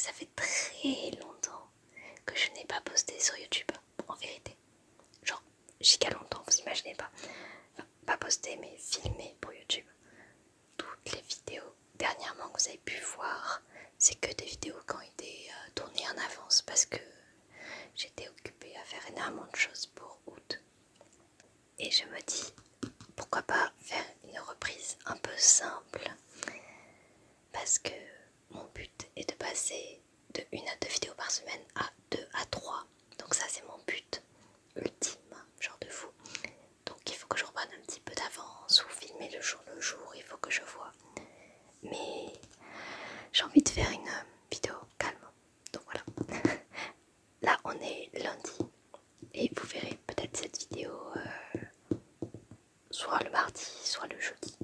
ça fait très longtemps que je n'ai pas posté sur YouTube, en vérité. Genre, giga longtemps, vous imaginez pas. Enfin, pas posté, mais filmé pour YouTube. Toutes les vidéos dernièrement que vous avez pu voir, c'est que des vidéos qui ont été tournées en avance parce que j'étais occupée à faire énormément de choses pour août. Et je me dis, pourquoi pas faire une reprise un peu simple, parce que mon but est de passer de 1 à 2 vidéos par semaine à 2 à 3. Donc ça c'est mon but ultime, genre de fou. Donc il faut que je reprenne un petit peu d'avance ou filmer le jour, il faut que je vois. Mais j'ai envie de faire une vidéo calme. Donc voilà. Là on est lundi et vous verrez peut-être cette vidéo soit le mardi, soit le jeudi.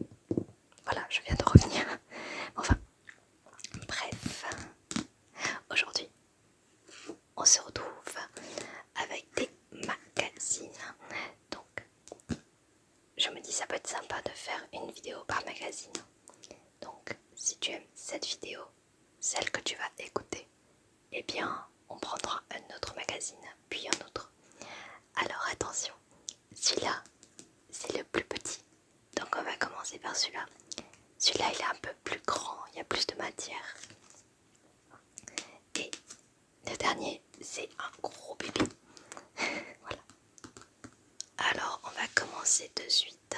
Voilà, je viens de revenir. Enfin, bref. Aujourd'hui, on se retrouve avec des magazines. Donc, je me dis ça peut être sympa de faire une vidéo par magazine. Donc, si tu aimes cette vidéo, celle que tu vas écouter, eh bien, on prendra un autre magazine, puis un autre. Alors attention, celui-là, c'est le plus petit. Donc on va commencer par celui-là. Celui-là, il est un peu plus grand, il y a plus de matière. Et le dernier, c'est un gros bébé. Voilà. Alors, on va commencer de suite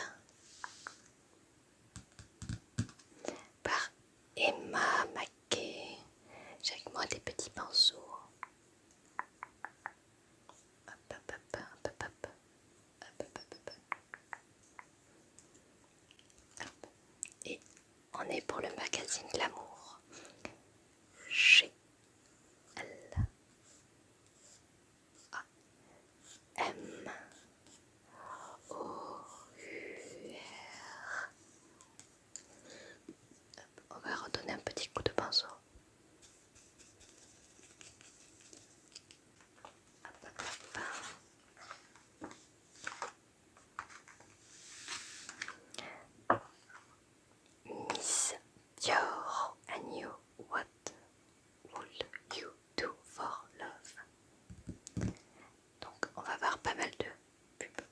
par Emma Mackey. J'ai avec moi des petits pinceaux. Hop, hop, hop, hop, hop, hop. Hop, hop, hop, hop. Hop. Et on est pour le magazine Glamour. G L A M O U R. On va redonner un petit coup de pinceau. Hop, hop, hop. Miss Dior, and you, what would you do for love? Donc on va voir pas mal de pubs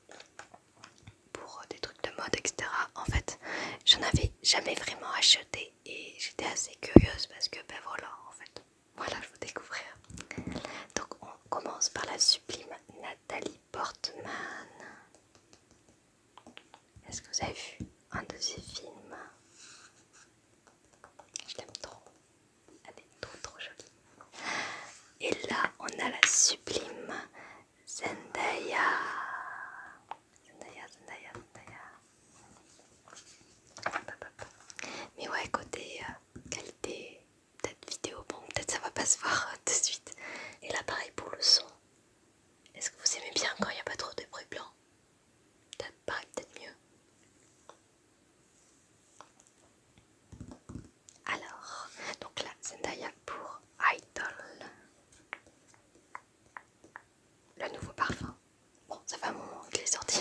pour des trucs de mode, etc. En fait, j'en avais jamais vraiment acheté et j'étais assez curieuse parce que ben voilà, en fait, voilà, je veux découvrir. Donc on commence par la sublime Nathalie Portman. Est-ce que vous avez vu un de ses films? Je l'aime trop. Elle est trop jolie. Et là, on a la sublime Zendaya. Mais ouais, côté qualité, peut-être vidéo, bon, peut-être ça va pas se voir tout de suite. Et là, pareil pour le son. Est-ce que vous aimez bien quand il n'y a pas trop de bruit blanc? Pareil, peut-être mieux. Alors, donc là, Zendaya pour Idol. Le nouveau parfum. Bon, ça fait un moment qu'il est sorti.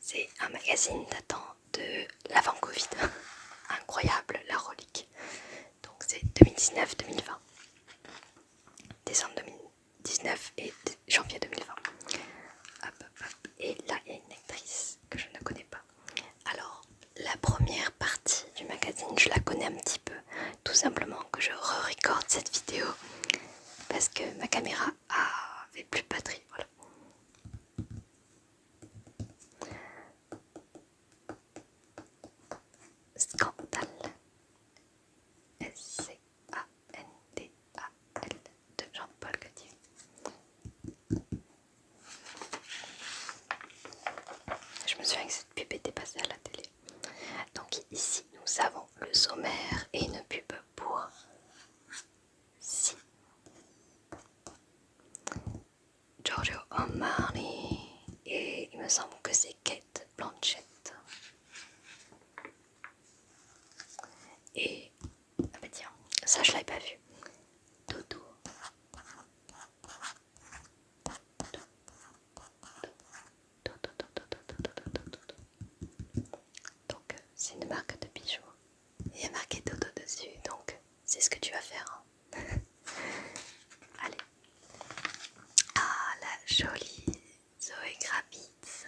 C'est un magazine datant de l'avant-Covid. Incroyable, la relique. Donc c'est 2019-2020. Décembre 2019 et janvier 2020. Hop, hop, hop. Et là, il y a une actrice que je ne connais pas. Alors, la première partie du magazine, je la connais un petit peu. Tout simplement que je re-recorde cette vidéo parce que ma caméra avait plus de batterie. Voilà. Scandale. S-C-A-N-D-A-L de Jean-Paul Gaultier. Je me souviens que cette pub était passée à la télé. Donc ici nous avons le sommaire et une pub pour Si. Giorgio Armani et il me semble que c'est Kate Blanchett. Et ah bah tiens, ça je l'avais pas vu. Dodo. Donc c'est une marque de bijoux. Il y a marqué Dodo dessus, donc sais ce que tu vas faire. Hein. Allez. Ah, la jolie Zoé Kravitz.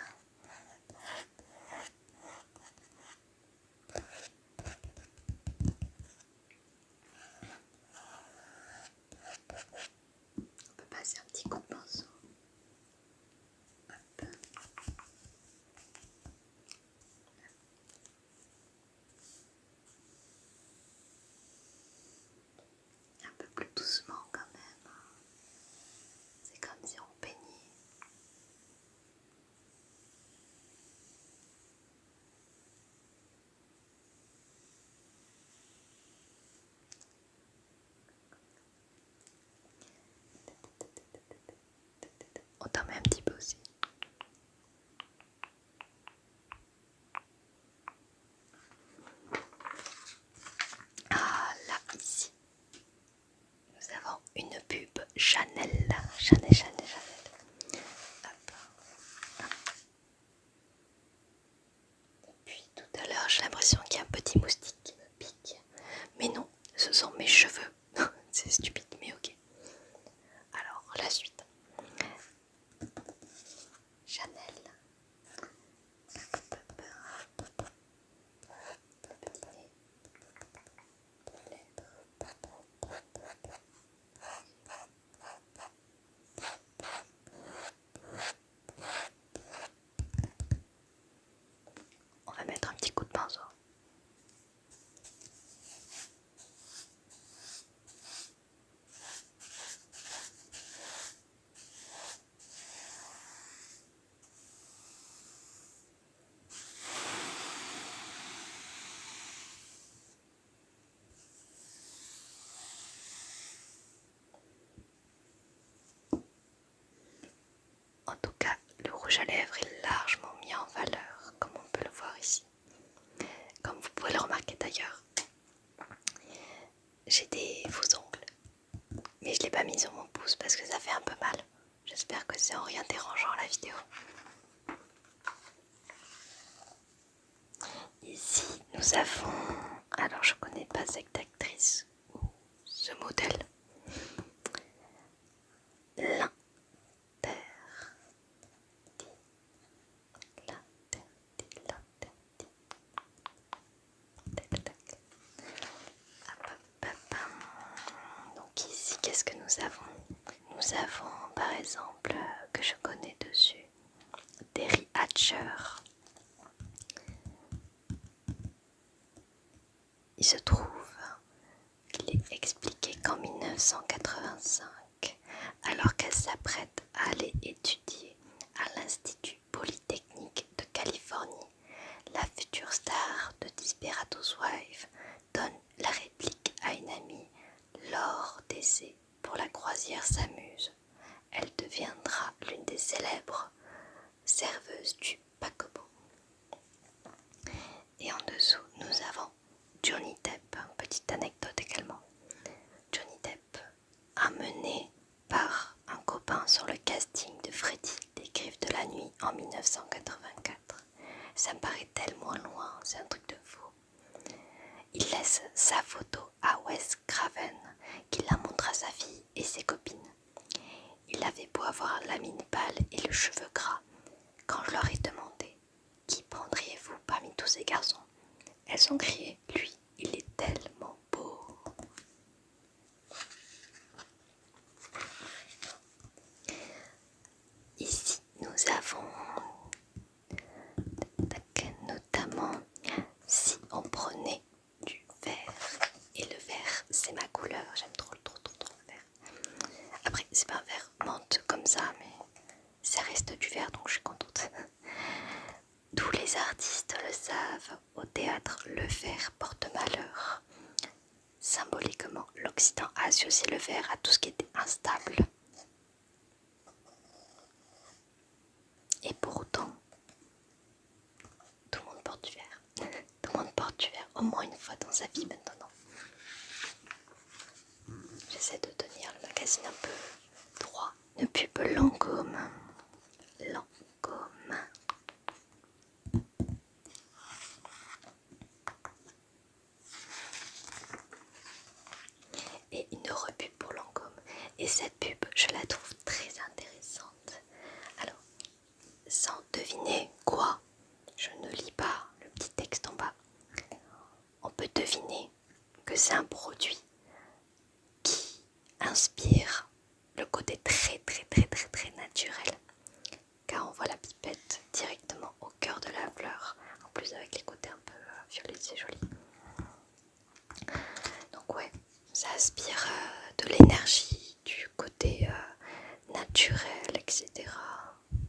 On peut passer un petit coup de pinceau. Hop. Un peu plus doucement quand même. C'est comme si on peignait. On t'en met un petit peu aussi. Ah là, ici, nous avons une pub Chanel. Chanel. Hop. Depuis tout à l'heure, j'ai l'impression qu'il y a un petit moustique qui me pique. Mais non, ce sont mes cheveux. C'est stupide, mais ok. Alors, la suite. Chanel. Petit nez. Lèvres. On va mettre un petit coup de pinceau. En tout cas, le rouge à lèvres est largement mis en valeur, comme on peut le voir ici. Comme vous pouvez le remarquer d'ailleurs, j'ai des faux ongles, mais je ne l'ai pas mis sur mon pouce parce que ça fait un peu mal. J'espère que c'est en rien dérangeant la vidéo. Ici, nous avons... Alors, je connais pas cette actrice ou ce modèle. L'interdit. Donc ici, qu'est-ce que nous avons? Nous avons par exemple, que je connais dessus, Terry Hatcher. Il se trouve qu'il est expliqué qu'en 1985, alors qu'elle s'apprête à aller étudier à l'Institut Polytechnique de Californie, la future star de Desperate Housewives donne la réplique à une amie lors d'essais pour la croisière s'amuse. Elle deviendra l'une des célèbres serveuses du paquebot. Et en dessous, nous avons Johnny Depp. Petite anecdote également. Johnny Depp, amené par un copain sur le casting de Freddy, des Griffes de la Nuit en 1984. Ça me paraît tellement loin, c'est un truc de fou. Il laisse sa photo à Wes Craven, qui la montre à sa fille et ses copines. Il avait beau avoir la mine pâle et le cheveu gras. Quand je leur ai demandé « Qui prendriez-vous parmi tous ces garçons ?» Elles ont crié « Lui, il est tellement beau !» Ici, nous avons notamment si on prenait du vert. Et le vert, c'est ma couleur. J'aime trop le vert. Après, c'est pas un vert menthe comme ça, mais ça reste du vert, donc je suis contente. Tous les artistes le savent, au théâtre, le vert porte malheur. Symboliquement, l'Occident a associé le vert à tout ce qui était instable. Et pour autant, tout le monde porte du vert. Tout le monde porte du vert au moins une fois dans sa vie maintenant. J'essaie de tenir le magazine un peu droit. Une pub Lancôme. Lancôme. cette pub, je la trouve très intéressante. Alors, sans deviner quoi, je ne lis pas le petit texte en bas. On peut deviner que c'est un produit qui inspire le côté très naturel. Car on voit la pipette directement au cœur de la fleur. En plus avec les côtés un peu violets, c'est joli. Donc ouais, ça aspire de l'énergie, du côté naturel, etc.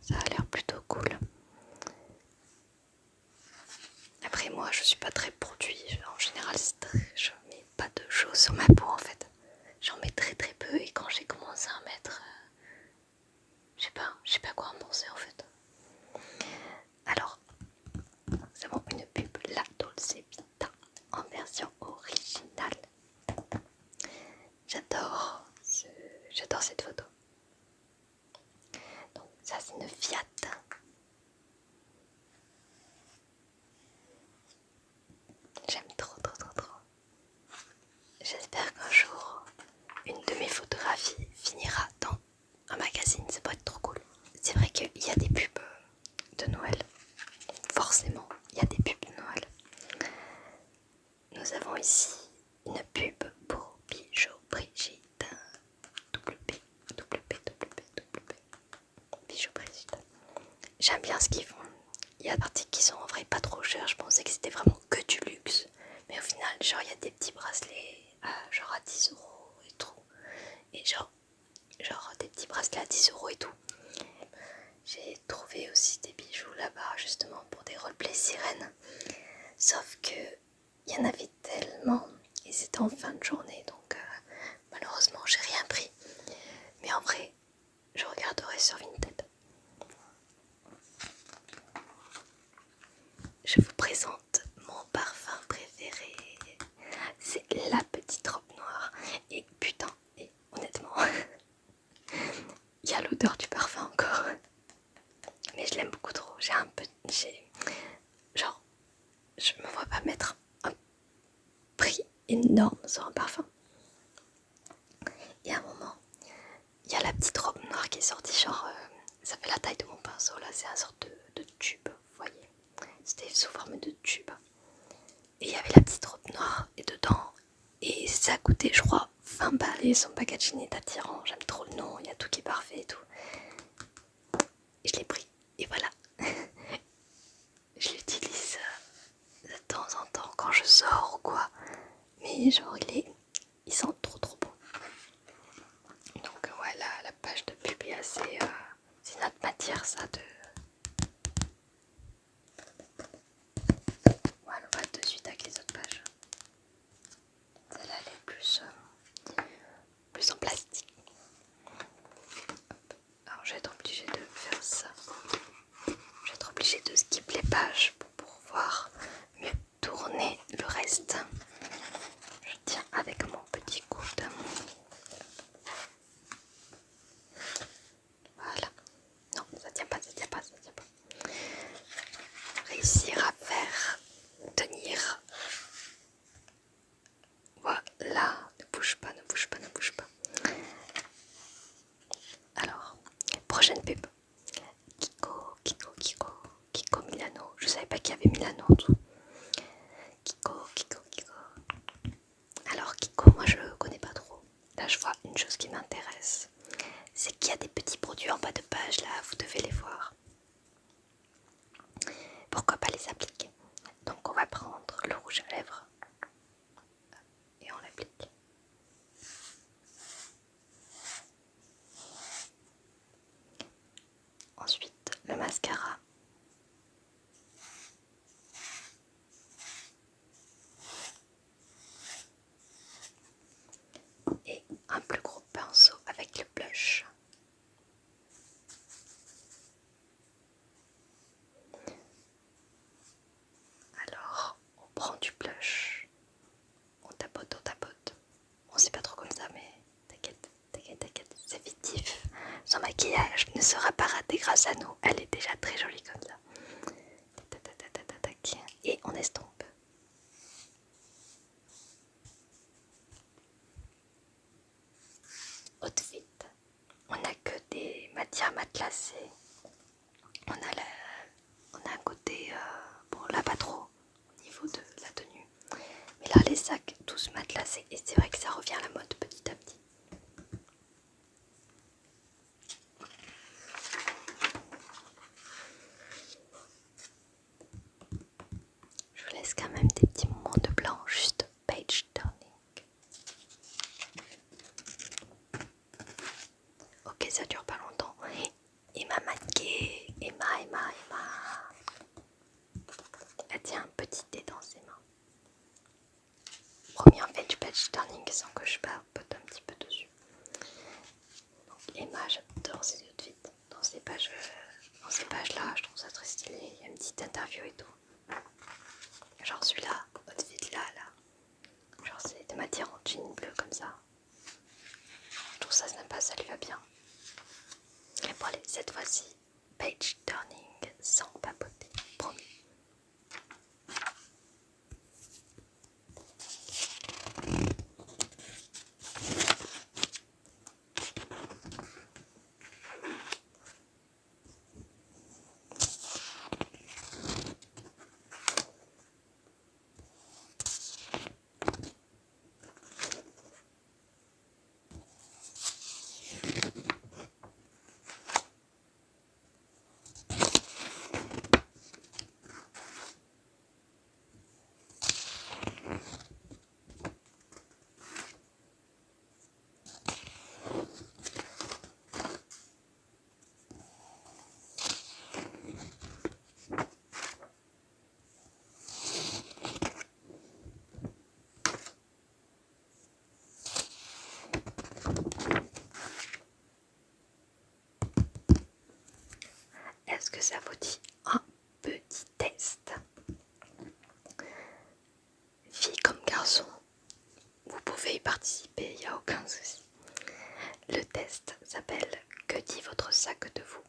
Ça a l'air plutôt cool. Après moi, je suis pas très produit. En général, je mets pas de choses sur ma peau en fait. J'en mets très peu et quand j'ai commencé à en mettre, je sais pas quoi en penser en fait. Alors, nous avons une pub La Dolce Vita en version originale. J'adore cette photo. Donc ça c'est une Fiat. J'aime trop. J'espère qu'un jour, une de mes photographies finira dans un magazine, ça peut être trop cool. C'est vrai qu'il y a des pubs de Noël. Forcément, il y a des pubs de Noël. Nous avons ici une pub pour Bijoux Brigitte. Bijoux Brigitte. J'aime bien ce qu'ils font. Il y a des parties qui sont en vrai pas trop chères. Je pensais que c'était vraiment que du luxe. Mais au final, genre il y a des petits bracelets genre à 10 € et tout. Et genre des petits bracelets à 10 € et tout. J'ai trouvé aussi des bijoux là-bas justement pour des roleplays sirènes. Sauf que il y en avait tellement et c'était en fin de journée donc malheureusement j'ai rien pris. Mais en vrai, je regarderai sur Vinted. Je vous présente mon parfum préféré. C'est la petite robe noire. Et putain, et honnêtement, il y a l'odeur du parfum encore. Mais je l'aime beaucoup trop. Genre, je me vois pas mettre un prix énorme sur un parfum. Et à un moment, il y a la petite robe noire qui est sortie. Genre, ça fait la taille de mon pinceau. Là, c'est un sorte de tube, vous voyez. C'était sous forme de tube. Et il y avait la petite robe noire et dedans. Et ça coûtait, je crois, 20 balles. Et son packaging est attirant. J'aime trop le nom. Il y a tout qui est parfait et tout. Et je l'ai pris. Et voilà. Je l'utilise de temps en temps quand je sors ou quoi. Mais genre, il sent trop bon. Donc voilà, la page de pub est assez... c'est notre matière ça de... Voilà, on va de suite avec les autres pages. Celle-là elle est plus en plastique. Hop. Alors je vais être obligée de faire ça. Je vais être obligée de skip les pages pour pouvoir mieux tourner le reste. Je tiens avec mon petit coude. Voilà. Non, ça tient pas. Réussir à faire tenir. Voilà. Ne bouge pas. Alors, prochaine pub. Kiko Milano. Je savais pas qu'il y avait Milano en dessous. Kiko. Alors Kiko, moi je connais pas trop. Là je vois une chose qui m'intéresse. C'est qu'il y a des petits produits en bas de page là, vous devez les voir. Pourquoi pas les appliquer? Donc on va prendre le rouge à lèvres et on l'applique. Ensuite le mascara. Et un plus gros pinceau avec le blush. Alors on prend du blush, on tapote. On sait pas trop comme ça mais t'inquiète, c'est fictif. Son maquillage ne sera pas raté grâce à nous, elle est déjà très jolie comme ça. Et on estompe. Outfit. assez. On a un côté, bon là pas trop au niveau de la tenue. Mais là les sacs tous matelassés et c'est vrai que ça revient à la mode petit à petit. Je vous laisse quand même des petits moments de blanc, juste page turning. Ok, ça dure pas longtemps. Emma manqué, Emma. Elle tient un petit thé dans ses mains. Premier en fait du page turning sans que je papote un petit peu dessus. Donc Emma, j'adore ses outfits. Dans ces pages là, je trouve ça très stylé. Il y a une petite interview et tout. Genre celui-là, outfit là. Genre c'est des matières en jean bleu comme ça. Je trouve ça sympa, ça lui va bien. Et bon allez, cette fois-ci, page turning sans papoter, promis. Est-ce que ça vous dit un petit test? Fille comme garçon, vous pouvez y participer, il n'y a aucun souci. Le test s'appelle Que dit votre sac de vous?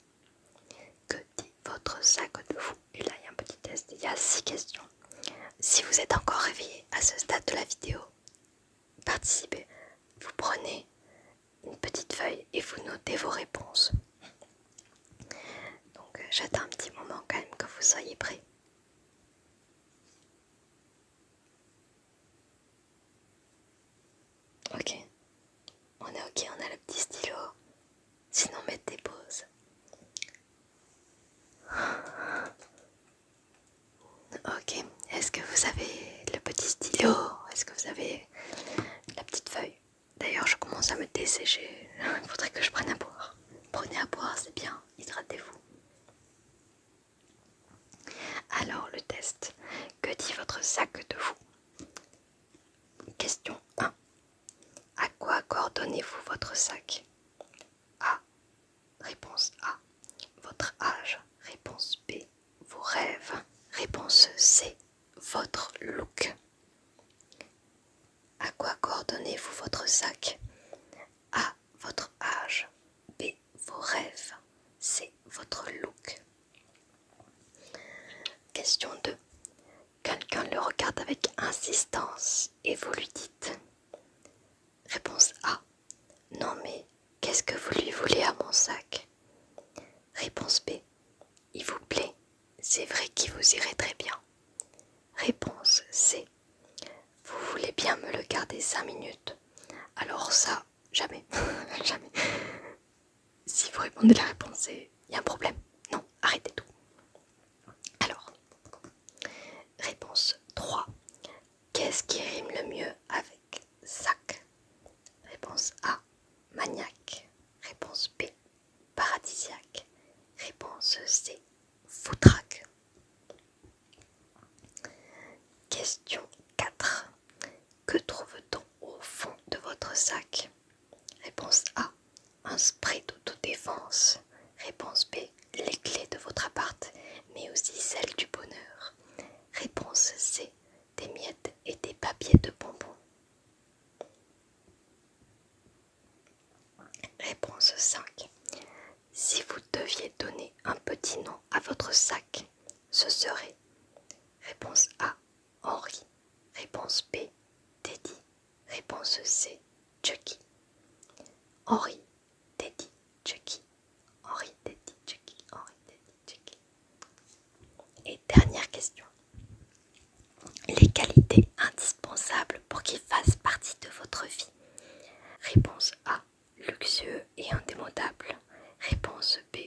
Que dit votre sac de vous? Et là il y a un petit test, il y a 6 questions. Si vous êtes encore réveillé à ce stade de la vidéo, participez. Vous prenez une petite feuille et vous notez vos réponses. Donc j'attends un petit moment quand même que vous soyez prêts. Ok, on est ok, on a le petit stylo. Sinon mettez pause. Ok, est-ce que vous avez le petit stylo? Est-ce que vous avez la petite feuille? D'ailleurs je commence à me dessécher. Il faudrait que je prenne à boire. Prenez à boire, c'est bien, hydratez-vous. Alors le test, que dit votre sac de vous? Question 1. À quoi coordonnez-vous votre sac? A. Réponse A. Votre âge. Réponse B. Vos rêves. Réponse C. Votre look. À quoi coordonnez-vous votre sac? A. Votre âge. B. Vos rêves. C. Votre look. Question 2. Quelqu'un le regarde avec insistance et vous lui dites. Réponse A. Non mais, qu'est-ce que vous lui voulez à mon sac? Réponse B. Il vous plaît, c'est vrai qu'il vous irait très bien. Réponse C. Vous voulez bien me le garder 5 minutes? Alors ça, jamais, jamais. Si vous répondez la réponse C, il y a un problème. Non, arrêtez tout. Alors, réponse 3. Qu'est-ce qui rime le mieux avec sac? Réponse A. Maniaque. Réponse B. Paradisiaque. Réponse C. Foutraque. Question 4. Que trouve-t-on au fond de votre sac? Réponse A. Un spray d'autodéfense. Réponse B. Les clés de votre appart, mais aussi celles du bonheur. Réponse C. Des miettes et des papiers de bonbons. Réponse 5. Si vous deviez donner un petit nom à votre sac, ce serait. Réponse A. Henri. Réponse B. Teddy. Réponse C. Chucky. Henri, Teddy, Chucky. Henri, Teddy, question. Les qualités indispensables pour qu'il fasse partie de votre vie. Réponse A, luxueux et indémodable. Réponse B,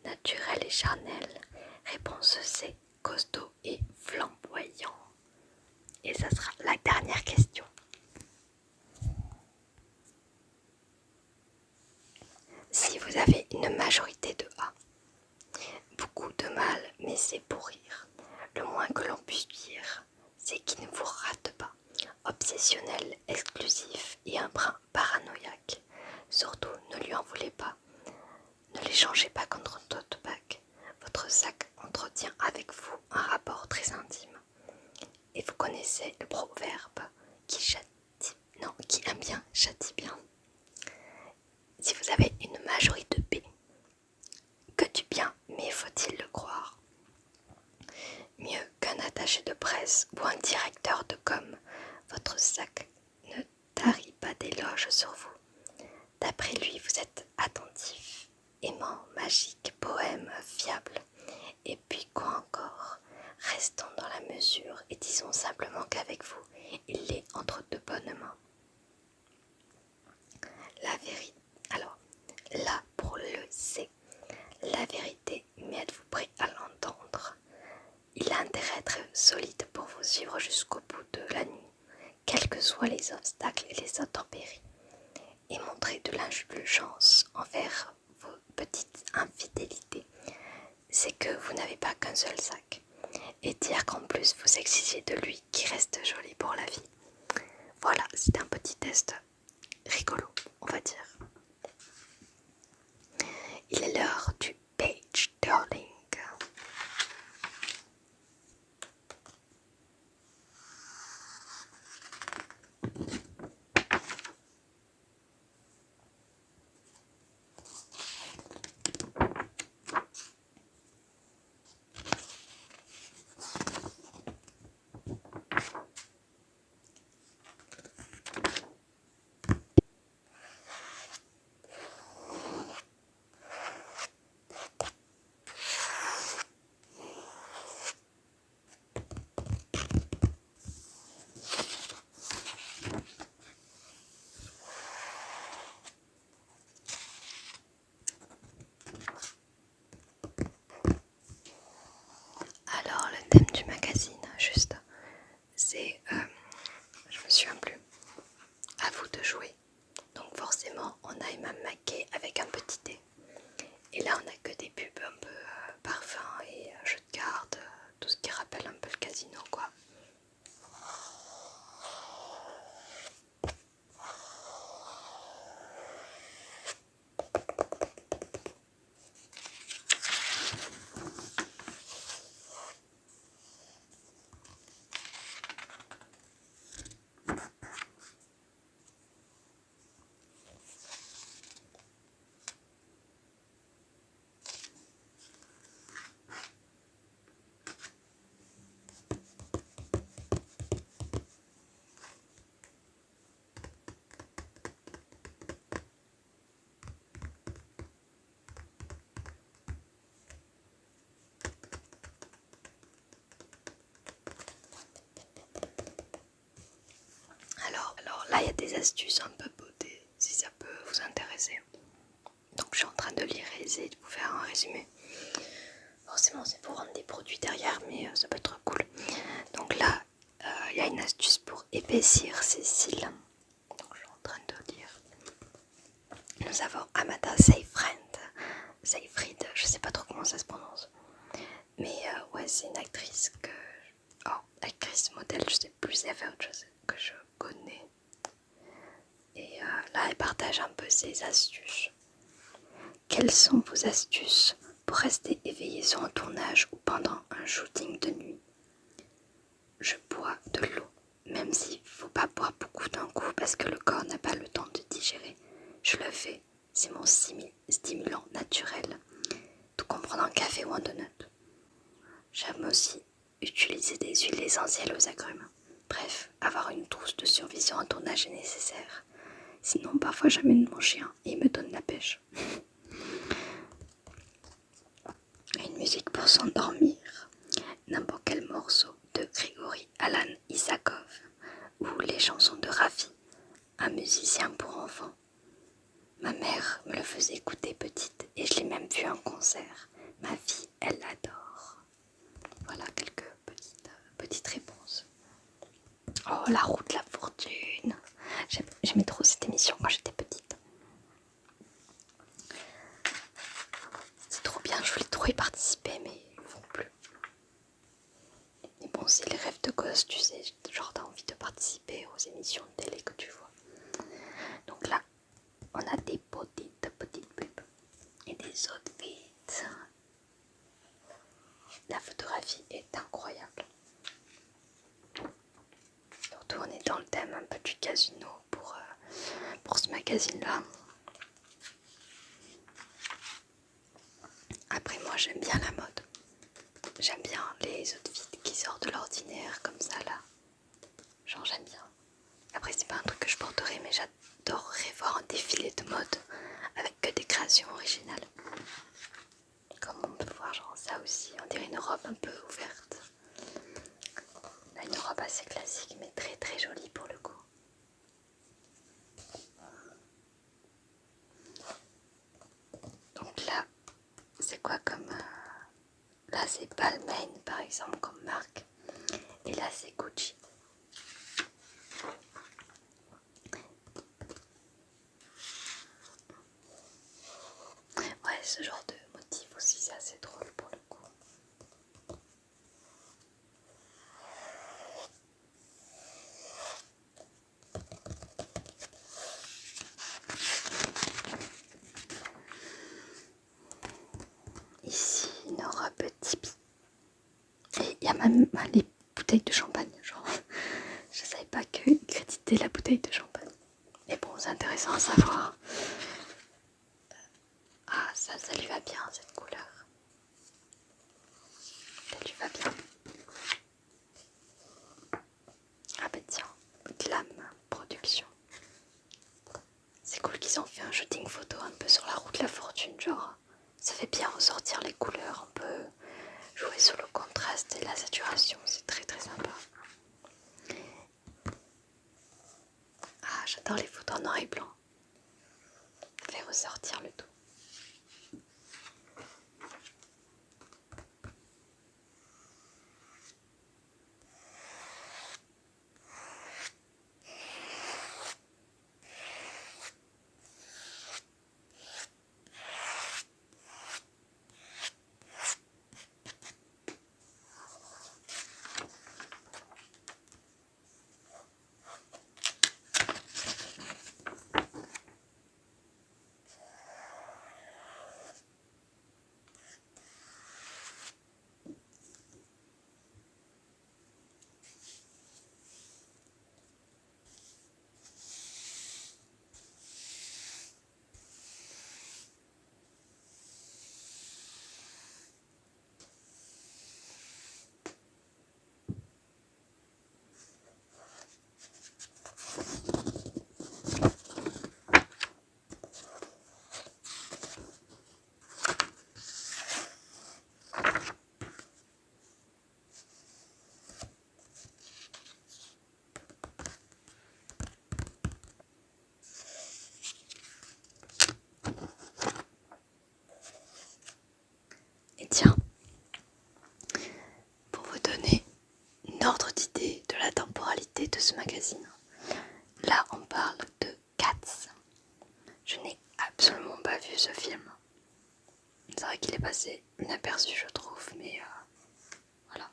naturel et charnel. Réponse C, costaud et flamboyant. Et ça sera la dernière question. Si vous avez une majorité de A, beaucoup de mal, mais c'est pour rire. Le moins que l'on puisse dire, c'est qu'il ne vous rate pas. Obsessionnel, exclusif et un brin paranoïaque. Surtout, ne lui en voulez pas. Ne l'échangez pas contre un tote bag. Votre sac entretient avec vous un rapport très intime. Et vous connaissez le proverbe qui aime bien châtie bien. Si vous avez une majorité B, que du bien, mais faut-il le croire? Mieux qu'un attaché de presse ou un directeur de com, votre sac ne tarit pas d'éloges sur vous. D'après lui, vous êtes attentif, aimant, magique, poème, fiable. Et puis quoi encore? Restons dans la mesure et disons simplement qu'avec vous, il est entre de bonnes mains. La vérité. Alors, là pour le C, la vérité, mais êtes-vous prêt à l'entendre? Il a intérêt à être solide pour vous suivre jusqu'au bout de la nuit, quels que soient les obstacles et les intempéries, et montrer de l'indulgence envers vos petites infidélités. C'est que vous n'avez pas qu'un seul sac, et dire qu'en plus vous exigez de lui qu'il reste joli pour la vie. Voilà, c'est un petit test rigolo, on va dire. Il est l'heure du page turning. Alors le thème du magazine, juste, c'est, je me souviens plus, à vous de jouer. Donc forcément, on a Imam Maquet avec un petit thé. Et là, on n'a que des pubs un peu parfum et jeux de cartes, tout ce qui rappelle un peu le casino, quoi. Alors là, il y a des astuces un peu beauté, si ça peut vous intéresser. Donc je suis en train de lire et essayer de vous faire un résumé. Forcément, c'est pour rendre des produits derrière, mais ça peut être cool. Donc là, il y a une astuce pour épaissir ses cils. Donc je suis en train de lire. Nous avons Amanda Seyfried, je sais pas trop comment ça se prononce. Mais ouais, c'est une actrice que... Oh, actrice modèle, je sais plus, c'est autre chose que je connais. Et là, elle partage un peu ses astuces. Quelles sont vos astuces pour rester éveillé sur un tournage ou pendant un shooting de nuit? Je bois de l'eau, même s'il ne faut pas boire beaucoup d'un coup parce que le corps n'a pas le temps de digérer. Je le fais, c'est mon stimulant naturel, tout comme prendre un café ou un donut. J'aime aussi utiliser des huiles essentielles aux agrumes. Bref, avoir une trousse de survie sur un tournage est nécessaire. Sinon, parfois j'amène mon chien et il me donne la pêche. Une musique pour s'endormir. N'importe quel La roue de la fortune. J'aimais trop cette émission quand j'étais petite. C'est trop bien, je voulais trop y participer, mais ils ne font plus. Mais bon, c'est les rêves de gosse, tu sais, genre t'as envie de participer aux émissions de télé que tu vois. Donc là, on a des petites pubs et des outfits. La photographie est incroyable. Surtout on est dans le thème un peu du casino pour ce magazine-là. Après moi j'aime bien la mode. J'aime bien les outfits qui sortent de l'ordinaire comme ça là. Genre j'aime bien. Après c'est pas un truc que je porterai, mais j'adorerais voir un défilé de mode avec que des créations originales. Comme on peut voir genre ça aussi, on dirait une robe un peu ouverte. Là, une robe assez classique mais très très jolie pour le coup. Donc là, c'est quoi comme... Là c'est Balmain par exemple comme marque. Et là c'est Gucci. Ouais, ce genre de motif aussi c'est assez drôle pour le coup. Ici une robe Tipeee. Et il y a même les bouteilles de champagne. Genre, je savais pas qu'ils créditaient la bouteille de champagne. Mais bon, c'est intéressant à savoir. Ah, ça lui va bien cette couleur. Ça lui va bien. Ah bah tiens, Glam Production. C'est cool qu'ils ont fait un shooting photo un peu sur la roue de la fortune, genre. Ça fait bien ressortir les couleurs, on peut jouer sur le contraste et la saturation, c'est très très sympa. Ah, j'adore les photos en noir et blanc. Ça fait ressortir le tout. Et tiens, pour vous donner une ordre d'idée de la temporalité de ce magazine, là on parle de Cats. Je n'ai absolument pas vu ce film. C'est vrai qu'il est passé inaperçu je trouve, mais voilà.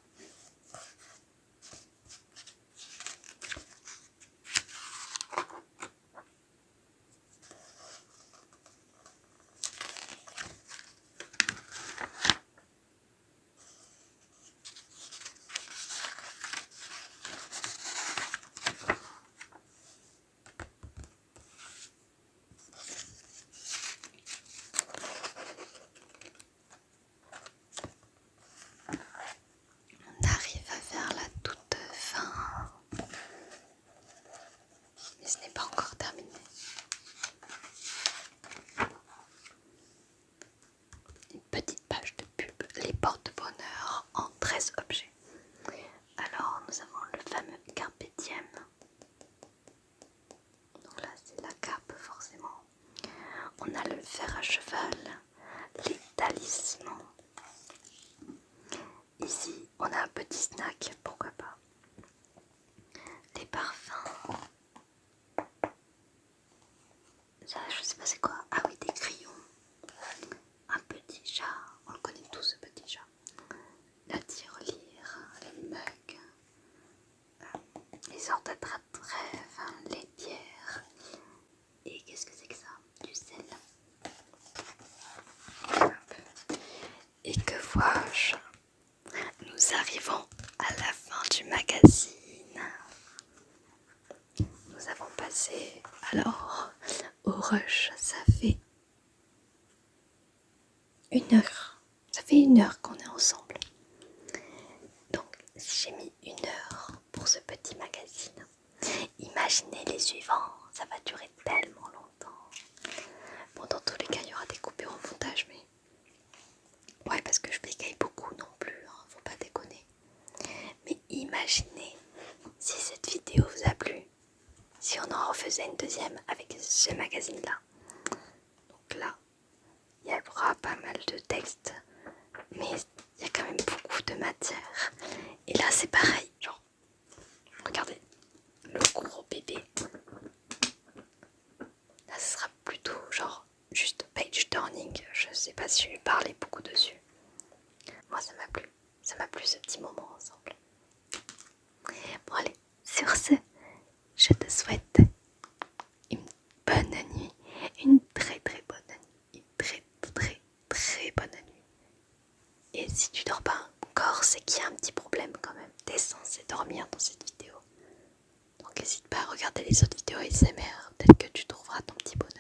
On arrive à faire la toute fin, mais ce n'est pas encore terminé. Une petite page de pub, les porte-bonheur en 13 objets. Alors nous avons le fameux Carpe Diem. Donc là c'est la cape forcément. On a le fer à cheval, les talismans. Ici on a un petit snack, pourquoi pas. Les parfums. magazine. Nous avons passé alors au rush, ça fait 1 heure. Ça fait 1 heure qu'on est ensemble. Donc j'ai mis 1 heure pour ce petit magazine. Imaginez les suivants, ça va durer tellement longtemps. Bon, dans tous les cas, il y aura des coupures en montage, mais... Ouais, parce que je bégaye beaucoup non plus, hein, faut pas déconner. Mais imaginez si cette vidéo vous a plu, si on en refaisait une deuxième avec ce magazine-là. Donc là, il y aura pas mal de texte, mais il y a quand même beaucoup de matière. Et là, c'est pareil, genre, regardez, le gros bébé. Là, ce sera plutôt genre juste page turning. Je sais pas si je vais parler beaucoup dessus. Moi, ça m'a plu. Ça m'a plu ce petit moment ensemble. Bon, allez, sur ce, je te souhaite une bonne nuit. Une très très bonne nuit. Une très très très bonne nuit. Et si tu dors pas encore, c'est qu'il y a un petit problème quand même. T'es censé dormir dans cette vidéo. Donc n'hésite pas à regarder les autres vidéos ASMR. Peut-être que tu trouveras ton petit bonheur.